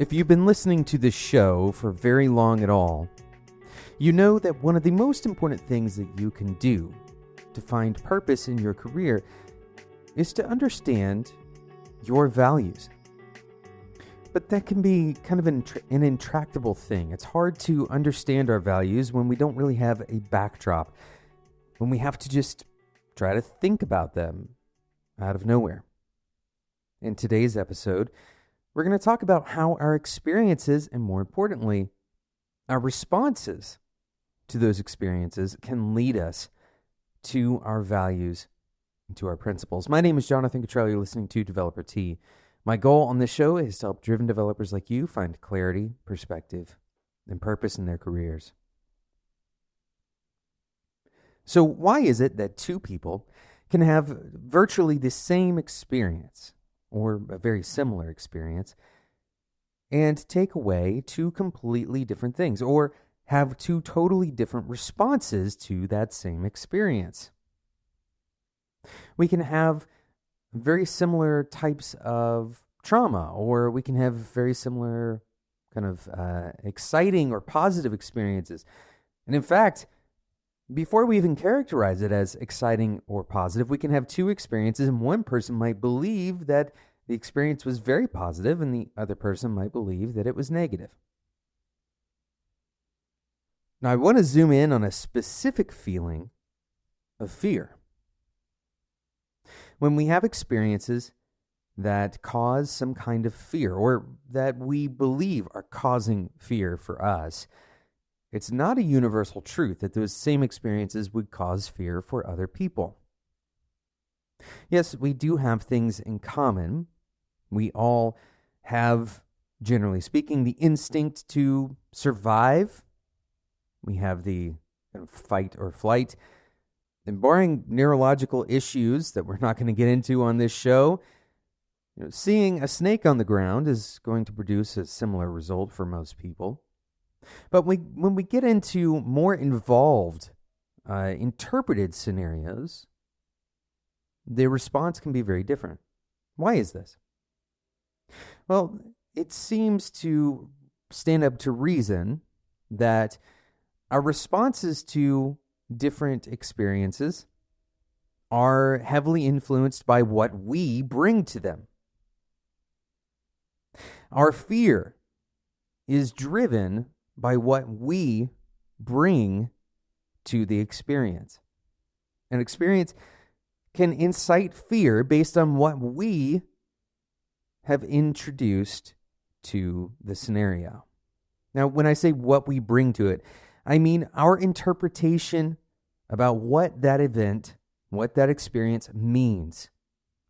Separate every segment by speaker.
Speaker 1: If you've been listening to this show for very long at all, you know that one of the most important things that you can do to find purpose in your career is to understand your values. But that can be kind of an intractable thing. It's hard to understand our values when we don't really have a backdrop, when we have to just try to think about them out of nowhere. In today's episode, we're going to talk about how our experiences, and more importantly, our responses to those experiences can lead us to our values and to our principles. My name is Jonathan Cottrell. You're listening to Developer T. My goal on this show is to help driven developers like you find clarity, perspective, and purpose in their careers. So why is it that two people can have virtually the same experience, or a very similar experience, and take away two completely different things, or have two totally different responses to that same experience? We can have very similar types of trauma, or we can have very similar kind of exciting or positive experiences. And in fact, before we even characterize it as exciting or positive, we can have two experiences, and one person might believe that the experience was very positive, and the other person might believe that it was negative. Now, I want to zoom in on a specific feeling of fear. When we have experiences that cause some kind of fear, or that we believe are causing fear for us, it's not a universal truth that those same experiences would cause fear for other people. Yes, we do have things in common. We all have, generally speaking, the instinct to survive. We have the kind of fight or flight. And barring neurological issues that we're not going to get into on this show, seeing a snake on the ground is going to produce a similar result for most people. But when we get into more involved, interpreted scenarios, the response can be very different. Why is this? Well, it seems to stand up to reason that our responses to different experiences are heavily influenced by what we bring to them. Our fear is driven by what we bring to the experience. An experience can incite fear based on what we have introduced to the scenario. Now, when I say what we bring to it, I mean our interpretation about what that event, what that experience means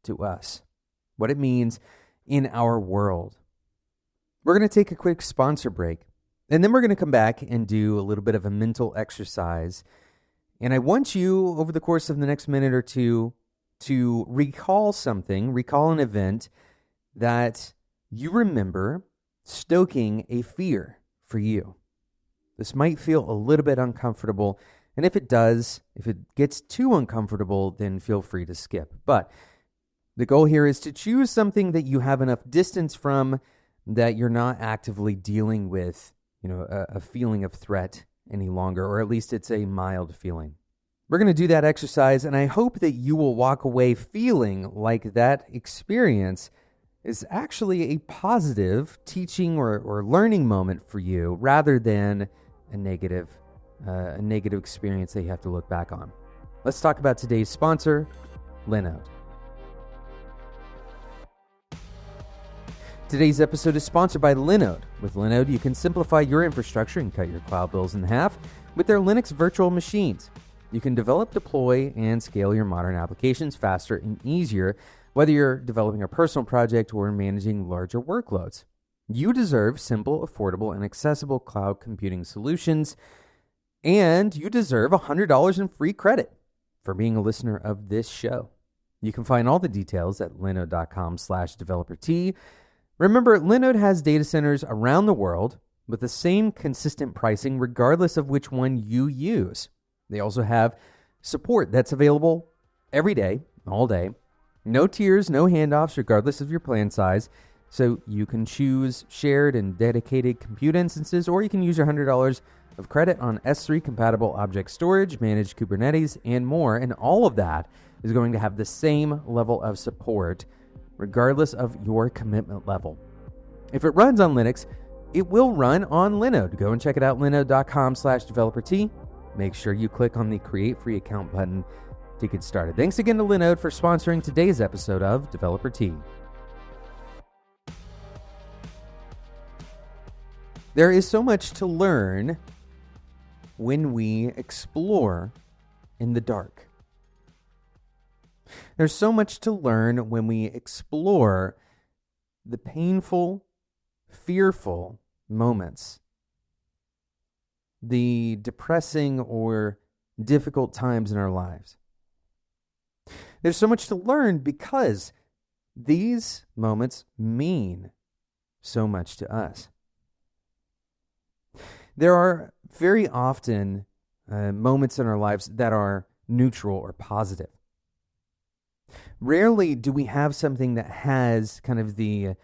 Speaker 1: to us, what it means in our world. We're going to take a quick sponsor break, and then we're going to come back and do a little bit of a mental exercise. And I want you, over the course of the next minute or two, to recall an event that you remember stoking a fear for you. This might feel a little bit uncomfortable, and if it gets too uncomfortable, then feel free to skip. But the goal here is to choose something that you have enough distance from, that you're not actively dealing with, a feeling of threat any longer, or at least it's a mild feeling. We're going to do that exercise, and I hope that you will walk away feeling like that experience is actually a positive teaching or learning moment for you, rather than a negative experience that you have to look back on. Let's talk about today's sponsor, Linode. Today's episode is sponsored by Linode. With Linode, you can simplify your infrastructure and cut your cloud bills in half with their Linux virtual machines. You can develop, deploy, and scale your modern applications faster and easier, whether you're developing a personal project or managing larger workloads. You deserve simple, affordable, and accessible cloud computing solutions, and you deserve $100 in free credit for being a listener of this show. You can find all the details at linode.com/developer-t. Remember, Linode has data centers around the world with the same consistent pricing regardless of which one you use. They also have support that's available every day, all day. No tiers, no handoffs regardless of your plan size. So you can choose shared and dedicated compute instances, or you can use your $100 of credit on S3 compatible object storage, managed Kubernetes, and more. And all of that is going to have the same level of support regardless of your commitment level. If it runs on Linux, it will run on Linode. Go and check it out, linode.com/developer-t. Make sure you click on the Create Free Account button to get started. Thanks again to Linode for sponsoring today's episode of Developer T. There is so much to learn when we explore in the dark. There's so much to learn when we explore the painful, fearful moments, the depressing or difficult times in our lives. There's so much to learn because these moments mean so much to us. There are very often moments in our lives that are neutral or positive. Rarely do we have something that has kind of the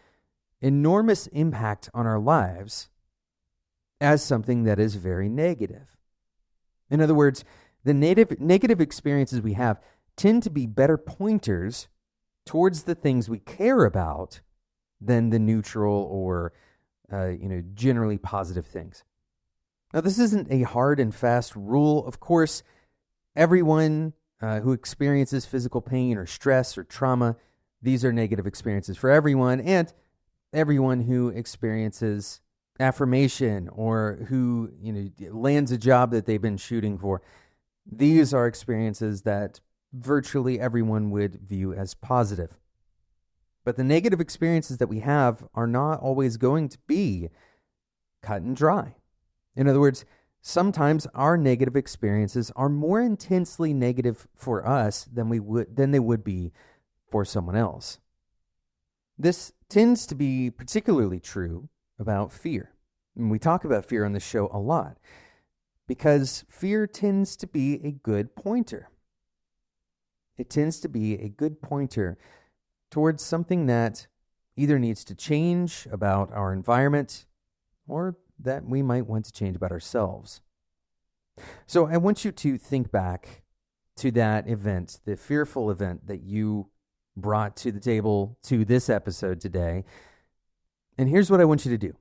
Speaker 1: enormous impact on our lives as something that is very negative. In other words, the negative experiences we have tend to be better pointers towards the things we care about than the neutral or generally positive things. Now, this isn't a hard and fast rule. Of course, everyone who experiences physical pain or stress or trauma, these are negative experiences for everyone, and everyone who experiences affirmation or who lands a job that they've been shooting for, these are experiences that virtually everyone would view as positive. But the negative experiences that we have are not always going to be cut and dry. In other words, sometimes our negative experiences are more intensely negative for us than they would be for someone else. This tends to be particularly true about fear. And we talk about fear on the show a lot because fear tends to be a good pointer. It tends to be a good pointer towards something that either needs to change about our environment or that we might want to change about ourselves. So I want you to think back to that event, the fearful event that you brought to the table to this episode today. And here's what I want you to do.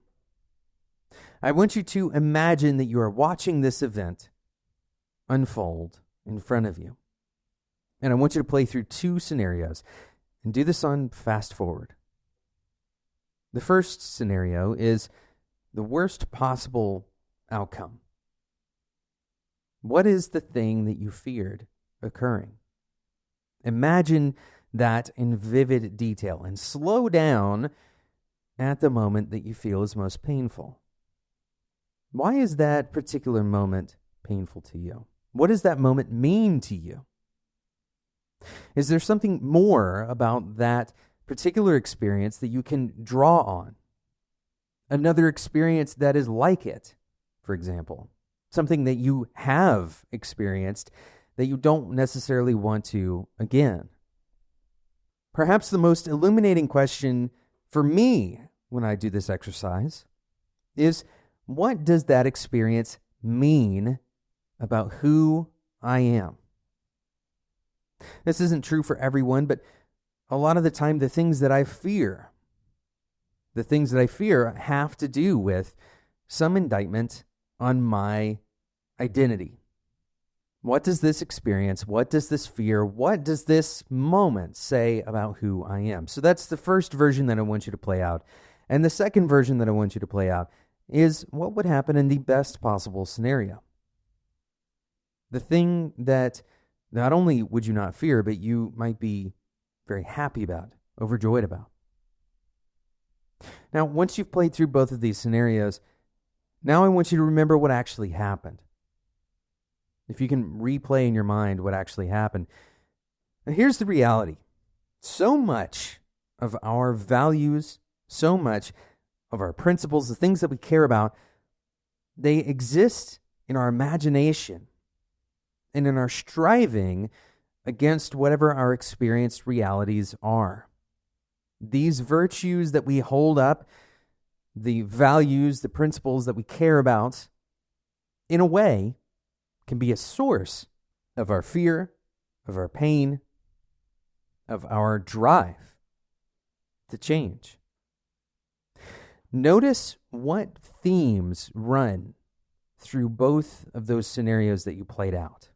Speaker 1: I want you to imagine that you are watching this event unfold in front of you. And I want you to play through two scenarios and do this on fast forward. The first scenario is the worst possible outcome. What is the thing that you feared occurring? Imagine that in vivid detail and slow down at the moment that you feel is most painful. Why is that particular moment painful to you? What does that moment mean to you? Is there something more about that particular experience that you can draw on? Another experience that is like it, for example. Something that you have experienced that you don't necessarily want to again. Perhaps the most illuminating question for me when I do this exercise is, what does that experience mean about who I am? This isn't true for everyone, but a lot of the time the things that I fear have to do with some indictment on my identity. What does this experience, what does this fear, what does this moment say about who I am? So that's the first version that I want you to play out. And the second version that I want you to play out is what would happen in the best possible scenario. The thing that not only would you not fear, but you might be very happy about, overjoyed about. Now, once you've played through both of these scenarios, now I want you to remember what actually happened. If you can replay in your mind what actually happened. Now, here's the reality. So much of our values, so much of our principles, the things that we care about, they exist in our imagination and in our striving against whatever our experienced realities are. These virtues that we hold up, the values, the principles that we care about, in a way, can be a source of our fear, of our pain, of our drive to change. Notice what themes run through both of those scenarios that you played out.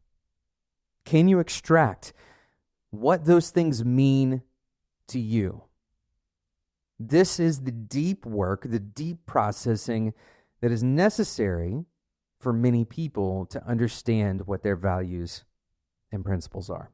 Speaker 1: Can you extract what those things mean to you? This is the deep work, the deep processing that is necessary for many people to understand what their values and principles are.